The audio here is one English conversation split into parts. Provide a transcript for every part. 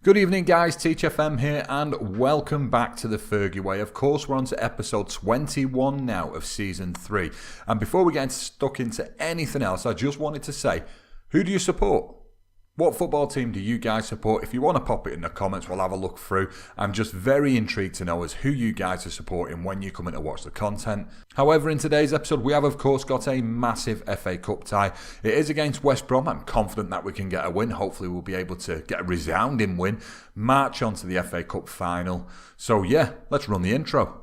Good evening guys, Teach FM here and welcome back to the Fergie Way. Of course we're on to episode 21 now of season 3. And before we get stuck into anything else, I just wanted to say, who do you support? What football team do you guys support? If you want to pop it in the comments, we'll have a look through. I'm just very intrigued to know as who you guys are supporting when you come in to watch the content. However, in today's episode, we have of course got a massive FA Cup tie. It is against West Brom. I'm confident that we can get a win. Hopefully we'll be able to get a resounding win, march on to the FA Cup final. So yeah, let's run the intro.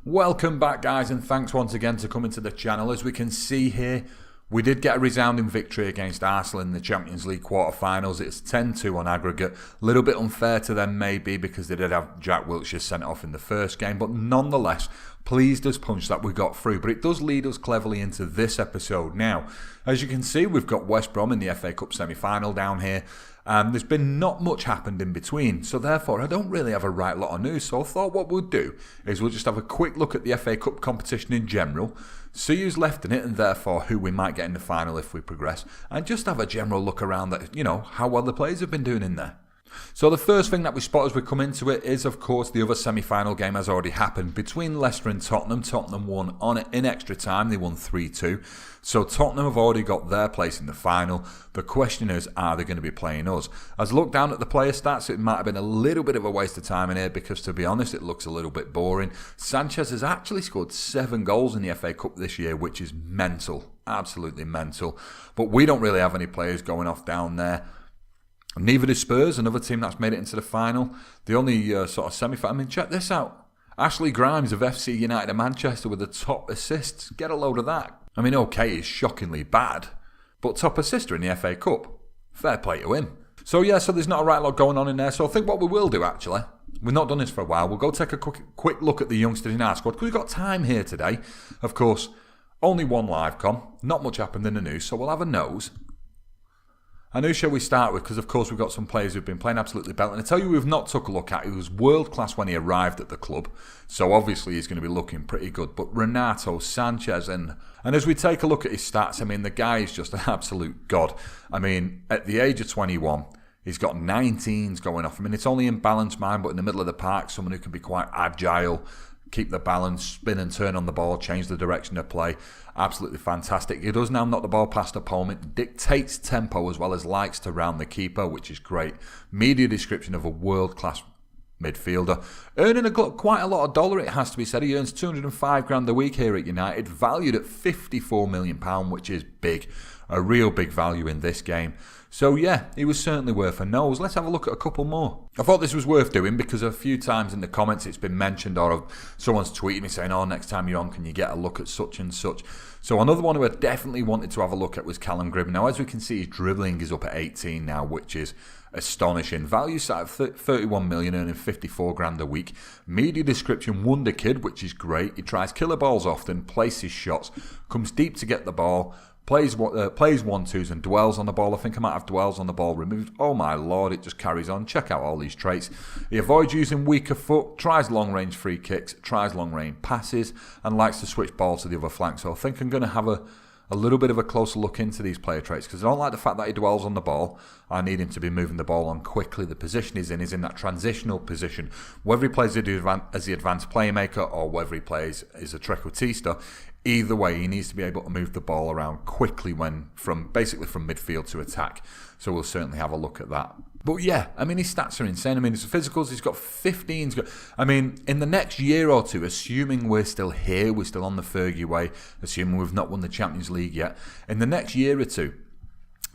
Welcome back guys, and thanks once again to coming to the channel. As we can see here, we did get a resounding victory against Arsenal in the Champions League quarter-finals. It's 10-2 on aggregate. A little bit unfair to them maybe because they did have Jack Wilshere sent off in the first game, but nonetheless, pleased as punch that we got through. But it does lead us cleverly into this episode now. As you can see, we've got West Brom in the FA Cup semi-final down here. There's been not much happened in between, so therefore I don't really have a right lot of news. So I thought what we'll do is we'll just have a quick look at the FA Cup competition in general, see who's left in it and therefore who we might get in the final if we progress, and just have a general look around that, you know, how well the players have been doing in there. So the first thing that we spot as we come into it is of course the other semi-final game has already happened between Leicester and Tottenham. Tottenham won in extra time, they won 3-2. So Tottenham have already got their place in the final. The question is, are they going to be playing us? As I look down at the player stats, it might have been a little bit of a waste of time in here because to be honest it looks a little bit boring. Sanchez has actually scored 7 goals in the FA Cup this year, which is mental, absolutely mental. But we don't really have any players going off down there. Neither do Spurs, another team that's made it into the final. The only sort of semi-final, I mean, check this out. Ashley Grimes of FC United of Manchester with the top assists. Get a load of that. I mean, okay, he's shockingly bad, but top assister in the FA Cup. Fair play to him. So yeah, so there's not a right lot going on in there. So I think what we will do actually, we've not done this for a while, we'll go take a quick look at the youngsters in our squad because we've got time here today. Of course, only one live com, not much happened in the news, so we'll have a nose. And who shall we start with? Because of course we've got some players who've been playing absolutely belting. I tell you we've not took a look at. He was world class when he arrived at the club. So obviously he's going to be looking pretty good. But Renato Sanchez, and as we take a look at his stats, I mean the guy is just an absolute god. I mean at the age of 21, he's got 19s going off. I mean it's only in balanced mind, but in the middle of the park, someone who can be quite agile, keep the balance, spin and turn on the ball, change the direction of play. Absolutely fantastic. He does now knock the ball past opponent, dictates tempo as well as likes to round the keeper, which is great. Media description of a world-class midfielder. Earning quite a lot of dollar, it has to be said. He earns 205 grand a week here at United, valued at £54 million, which is big. A real big value in this game. So yeah, he was certainly worth a nose. Let's have a look at a couple more. I thought this was worth doing because a few times in the comments it's been mentioned or someone's tweeted me saying, oh, next time you're on, can you get a look at such and such? So another one who I definitely wanted to have a look at was Callum Gribben. Now, as we can see, his dribbling is up at 18 now, which is astonishing. Value set at 31 million, earning 54 grand a week. Media description, wonder kid, which is great. He tries killer balls often, places shots, comes deep to get the ball, plays 1-2s and dwells on the ball. I think I might have dwells on the ball removed. Oh my lord, it just carries on. Check out all these traits. He avoids using weaker foot, tries long-range free kicks, tries long-range passes, and likes to switch balls to the other flank. So I think I'm going to have a little bit of a closer look into these player traits because I don't like the fact that he dwells on the ball. I need him to be moving the ball on quickly. The position he's in that transitional position. Whether he plays as the advanced playmaker or whether he plays as a trequartista, either way, he needs to be able to move the ball around quickly basically from midfield to attack. So we'll certainly have a look at that. But yeah, I mean, his stats are insane. I mean, his physicals, he's got 15s. I mean, in the next year or two, assuming we're still here, we're still on the Fergie Way, assuming we've not won the Champions League yet, in the next year or two,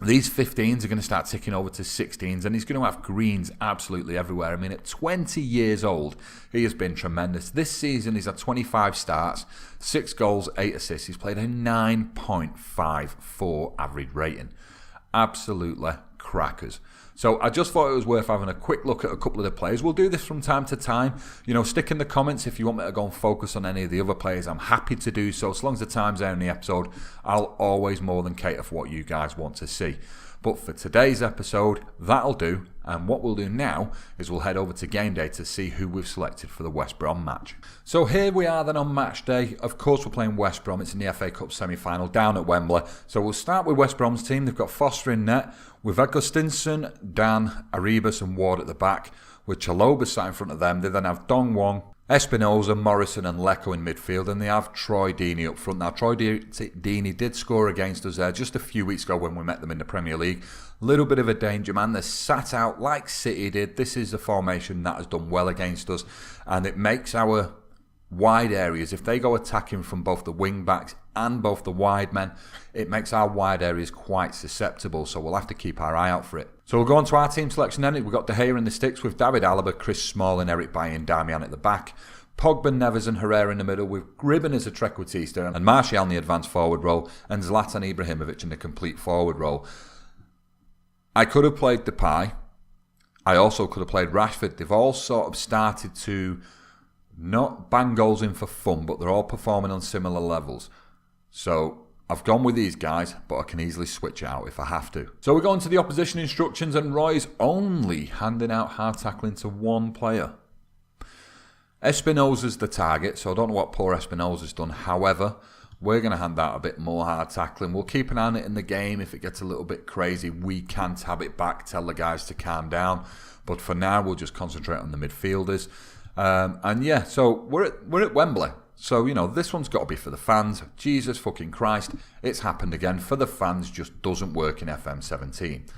these 15s are going to start ticking over to 16s, and he's going to have greens absolutely everywhere. I mean, at 20 years old, he has been tremendous. This season, he's had 25 starts, 6 goals, 8 assists. He's played a 9.54 average rating. Absolutely crackers. So I just thought it was worth having a quick look at a couple of the players. We'll do this from time to time. Stick in the comments if you want me to go and focus on any of the other players. I'm happy to do so. As long as the time's there in the episode, I'll always more than cater for what you guys want to see. But for today's episode, that'll do. And what we'll do now is we'll head over to game day to see who we've selected for the West Brom match. So here we are then on match day. Of course, we're playing West Brom. It's in the FA Cup semi-final down at Wembley. So we'll start with West Brom's team. They've got Foster in net. With Augustinson, Dan, Arribas and Ward at the back. With Chalobah sat in front of them. They then have Dong Wong, Espinoza, Morrison and Lecco in midfield, and they have Troy Deeney up front. Now, Troy Deeney did score against us there just a few weeks ago when we met them in the Premier League. Little bit of a danger man. They're sat out like City did. This is a formation that has done well against us, and it makes our wide areas, if they go attacking from both the wing backs and both the wide men, it makes our wide areas quite susceptible, so we'll have to keep our eye out for it. So we'll go on to our team selection then. We've got De Gea in the sticks with David Alaba, Chris Smalling, Eric Bailly and Darmian at the back. Pogba, Neves and Herrera in the middle with Gribben as a trequartista and Martial in the advanced forward role and Zlatan Ibrahimovic in the complete forward role. I could have played Depay. I also could have played Rashford. They've all sort of started to not bang goals in for fun, but they're all performing on similar levels. So I've gone with these guys, but I can easily switch out if I have to. So we're going to the opposition instructions, and Roy's only handing out hard tackling to one player. Espinoza's the target, so I don't know what poor Espinoza's done. However, we're going to hand out a bit more hard tackling. We'll keep an eye on it in the game. If it gets a little bit crazy, we can tab it back, tell the guys to calm down. But for now, we'll just concentrate on the midfielders. And yeah, so we're at Wembley. So, this one's got to be for the fans. Jesus fucking Christ, it's happened again. For the fans, just doesn't work in FM17.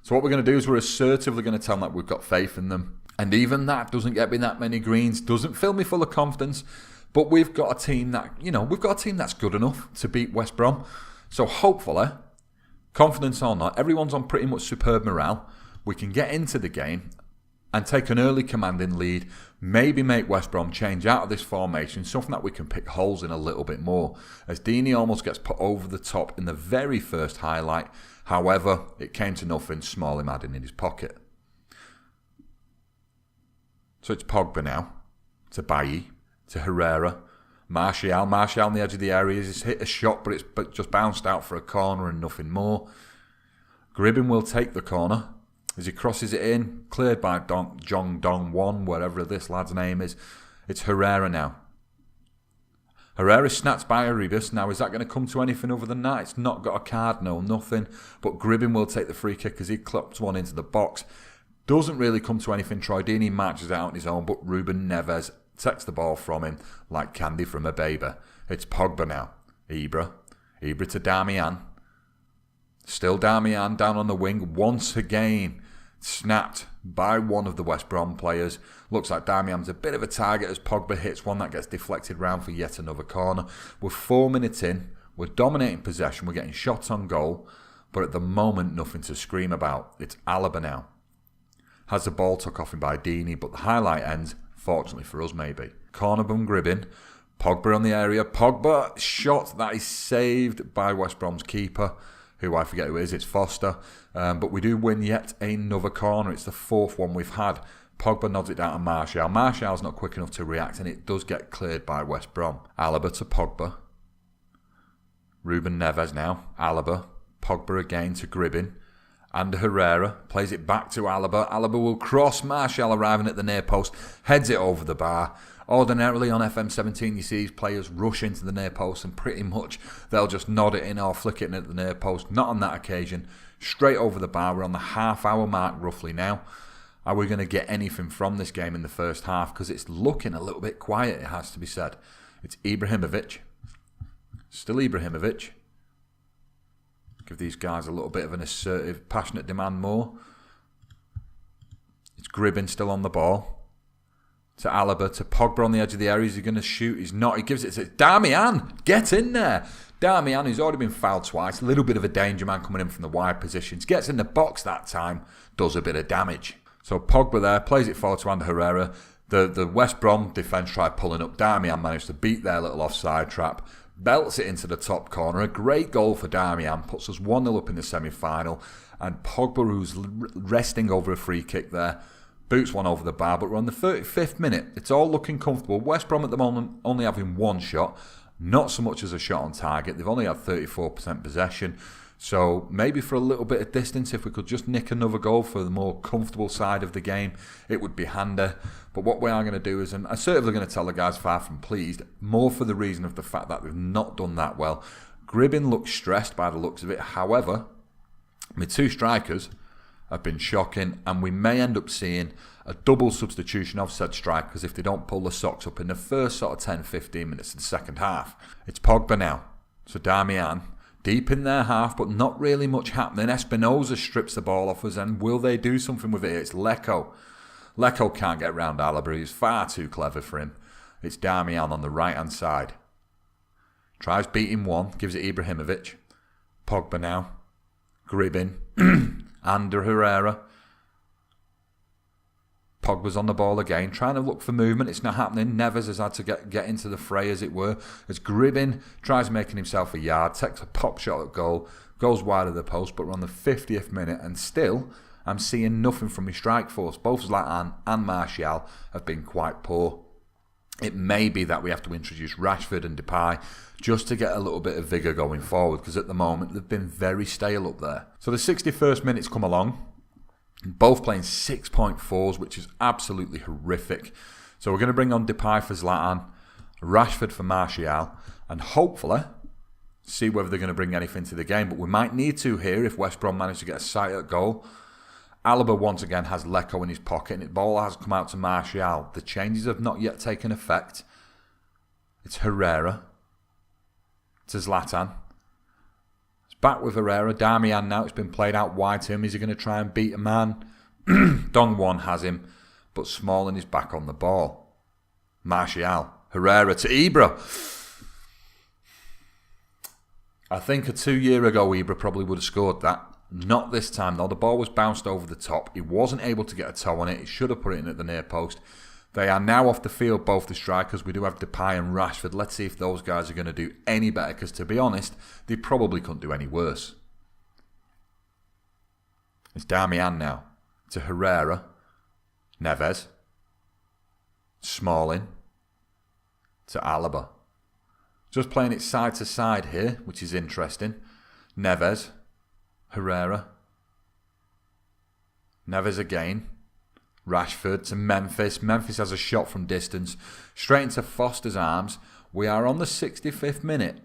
So what we're going to do is we're assertively going to tell them that we've got faith in them. And even that doesn't get me that many greens, doesn't fill me full of confidence. But we've got a team that, we've got a team that's good enough to beat West Brom. So hopefully, confidence or not, everyone's on pretty much superb morale. We can get into the game and take an early commanding lead, maybe make West Brom change out of this formation, something that we can pick holes in a little bit more, as Deeney almost gets put over the top in the very first highlight. However, it came to nothing, Smalling had it in his pocket. So it's Pogba now, to Bailly, to Herrera, Martial on the edge of the area, he's hit a shot but it's just bounced out for a corner and nothing more. Gribben will take the corner. As he crosses it in, cleared by Jong Dong Won, whatever this lad's name is. It's Herrera now. Herrera snatched by Arribas. Now, is that going to come to anything other than that? It's not got a card, no, nothing. But Gribben will take the free kick as he claps one into the box. Doesn't really come to anything. Troy Deeney marches out on his own, but Ruben Neves takes the ball from him like candy from a baby. It's Pogba now. Ibra to Darmian. Still Darmian down on the wing once again. Snapped by one of the West Brom players. Looks like Darmian's a bit of a target as Pogba hits one that gets deflected round for yet another corner. We're 4 minutes in. We're dominating possession. We're getting shots on goal. But at the moment, nothing to scream about. It's Alaba now. Has the ball took off him by Deeney, but the highlight ends, fortunately for us maybe. Corner from Gribben. Pogba on the area. Pogba shot that is saved by West Brom's keeper, who I forget who it is, it's Foster. But we do win yet another corner. It's the 4th one we've had. Pogba nods it down to Martial. Martial's not quick enough to react, and it does get cleared by West Brom. Alaba to Pogba. Ruben Neves now. Alaba. Pogba again to Gribben. And Herrera plays it back to Alaba. Alaba will cross. Martial arriving at the near post. Heads it over the bar. Ordinarily on FM17 you see players rush into the near post and pretty much they'll just nod it in or flick it in at the near post. Not on that occasion. Straight over the bar. We're on the half-hour mark roughly now. Are we going to get anything from this game in the first half? Because it's looking a little bit quiet, it has to be said. It's Ibrahimovic. Still Ibrahimovic. Give these guys a little bit of an assertive, passionate demand more. It's Gribben still on the ball. To Alaba, to Pogba on the edge of the area. Is he going to shoot? He's not. He gives it to Darmian. Get in there. Darmian, who's already been fouled twice. A little bit of a danger man coming in from the wide positions. Gets in the box that time. Does a bit of damage. So Pogba there. Plays it forward to Ander Herrera. The West Brom defence tried pulling up. Darmian managed to beat their little offside trap. Belts it into the top corner. A great goal for Darmian. Puts us 1-0 up in the semi-final. and Pogba, who's resting over a free kick there, boots one over the bar, but we're on the 35th minute. It's all looking comfortable. West Brom at the moment only having one shot, not so much as a shot on target. They've only had 34% possession. So maybe for a little bit of distance, if we could just nick another goal for the more comfortable side of the game, it would be handy. But what we are going to do is, and I'm certainly going to tell the guys far from pleased, more for the reason of the fact that they've not done that well. Gribbin looks stressed by the looks of it. However, my two strikers have been shocking, and we may end up seeing a double substitution of said strikers if they don't pull the socks up in the first sort of 10-15 minutes of the second half. It's Pogba now. So Darmian, deep in their half, but not really much happening. Espinosa strips the ball off us, and will they do something with it? It's Lecco. Lecco can't get round Alaba. He's far too clever for him. It's Darmian on the right-hand side. Tries beating one, gives it Ibrahimovic. Pogba now. Gribbin. Ander Herrera. Pogba's on the ball again, trying to look for movement. It's not happening. Neves has had to get into the fray, as it were, as Gribbin tries making himself a yard, takes a pop shot at goal, goes wide of the post, but we're on the 50th minute, and still I'm seeing nothing from my strike force. Both Zlatan and Martial have been quite poor. It may be that we have to introduce Rashford and De just to get a little bit of vigour going forward, because at the moment they've been very stale up there. So the 61st minute's come along. Both playing 6.4s, which is absolutely horrific. So we're going to bring on Depay for Zlatan, Rashford for Martial, and hopefully see whether they're going to bring anything to the game. But we might need to here if West Brom manage to get a sight at goal. Alaba once again has Lecco in his pocket, and the ball has come out to Martial. The changes have not yet taken effect. It's Herrera to Zlatan. Back with Herrera. Darmian now. It's been played out wide to him. Is he going to try and beat a man? Dong-Won has him, but Smalling is back on the ball. Martial. Herrera to Ibra. I think 2 years ago Ibra probably would have scored that. Not this time though. The ball was bounced over the top. He wasn't able to get a toe on it. He should have put it in at the near post. They are now off the field, both the strikers. We do have Depay and Rashford. Let's see if those guys are going to do any better, because to be honest, they probably couldn't do any worse. It's Darmian now to Herrera. Neves. Smalling to Alaba. Just playing it side to side here, which is interesting. Neves. Herrera. Neves again. Rashford to Memphis. Memphis has a shot from distance. Straight into Foster's arms. We are on the 65th minute.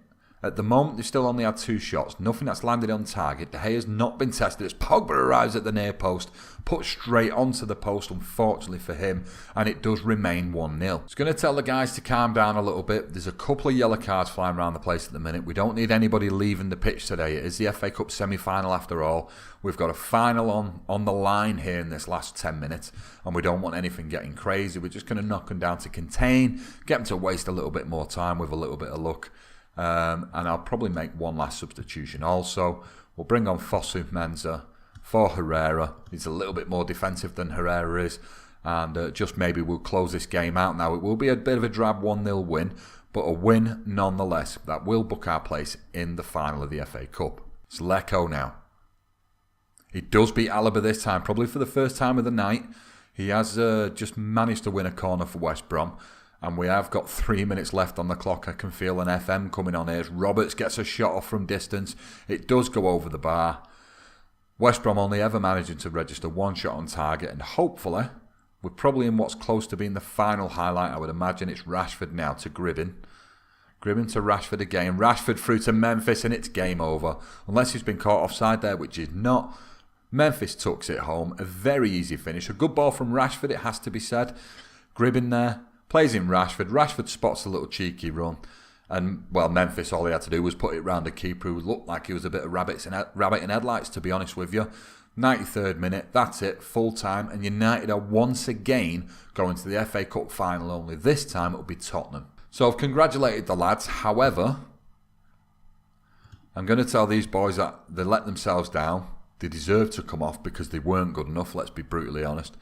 At the moment, they've still only had 2 shots. Nothing that's landed on target. De Gea's not been tested as Pogba arrives at the near post. Put straight onto the post, unfortunately for him. And it does remain 1-0. It's going to tell the guys to calm down a little bit. There's a couple of yellow cards flying around the place at the minute. We don't need anybody leaving the pitch today. It is the FA Cup semi-final after all. We've got a final on the line here in this last 10 minutes. And we don't want anything getting crazy. We're just going to knock them down to contain. Get them to waste a little bit more time with a little bit of luck. And I'll probably make one last substitution also. We'll bring on Fosu Mensah for Herrera. He's a little bit more defensive than Herrera is. And just maybe we'll close this game out now. It will be a bit of a drab 1-0 win, but a win nonetheless. That will book our place in the final of the FA Cup. It's Lecco now. He does beat Alaba this time, probably for the first time of the night. He has just managed to win a corner for West Brom. And we have got 3 minutes left on the clock. I can feel an FM coming on here. As Roberts gets a shot off from distance. It does go over the bar. West Brom only ever managing to register 1 shot on target. And hopefully, we're probably in what's close to being the final highlight. I would imagine it's Rashford now to Gribbin. Gribbin to Rashford again. Rashford through to Memphis, and it's game over. Unless he's been caught offside there, which is not. Memphis tucks it home. A very easy finish. A good ball from Rashford, it has to be said. Gribbin there. Plays in Rashford. Rashford spots a little cheeky run. And, well, Memphis, all he had to do was put it round a keeper who looked like he was a bit of rabbit in headlights, to be honest with you. 93rd minute, that's it, full time. And United are once again going to the FA Cup final, only this time it'll be Tottenham. So I've congratulated the lads. However, I'm going to tell these boys that they let themselves down. They deserve to come off because they weren't good enough, let's be brutally honest.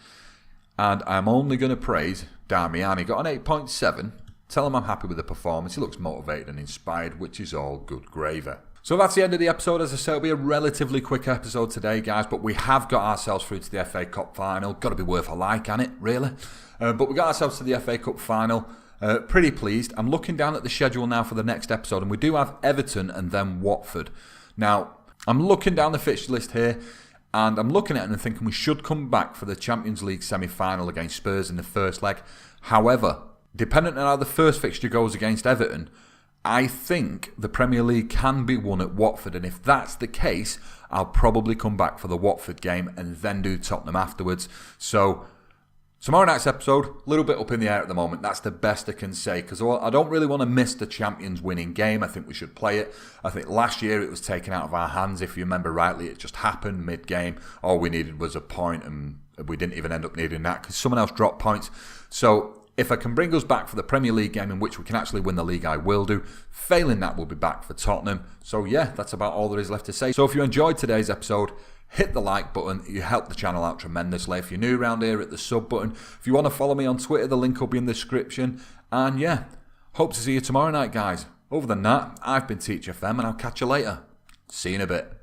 And I'm only going to praise Darmian. He got an 8.7. Tell him I'm happy with the performance. He looks motivated and inspired, which is all good gravy. So that's the end of the episode. As I said, it'll be a relatively quick episode today, guys, but we have got ourselves through to the FA Cup final. Got to be worth a like, ain't it, really? But we got ourselves to the FA Cup final. Pretty pleased. I'm looking down at the schedule now for the next episode, and we do have Everton and then Watford. Now, I'm looking down the fixture list here, and I'm looking at it and thinking we should come back for the Champions League semi-final against Spurs in the first leg. However, depending on how the first fixture goes against Everton, I think the Premier League can be won at Watford, and if that's the case, I'll probably come back for the Watford game and then do Tottenham afterwards. So, tomorrow night's episode, a little bit up in the air at the moment. That's the best I can say, because I don't really want to miss the Champions winning game. I think we should play it. I think last year it was taken out of our hands. If you remember rightly, it just happened mid-game. All we needed was a point, and we didn't even end up needing that because someone else dropped points. So, if I can bring us back for the Premier League game in which we can actually win the league, I will do. Failing that, we'll be back for Tottenham. So yeah, that's about all there is left to say. So if you enjoyed today's episode, hit the like button. You help the channel out tremendously. If you're new around here, hit the sub button. If you want to follow me on Twitter, the link will be in the description. And yeah, hope to see you tomorrow night, guys. Other than that, I've been Teach FM, and I'll catch you later. See you in a bit.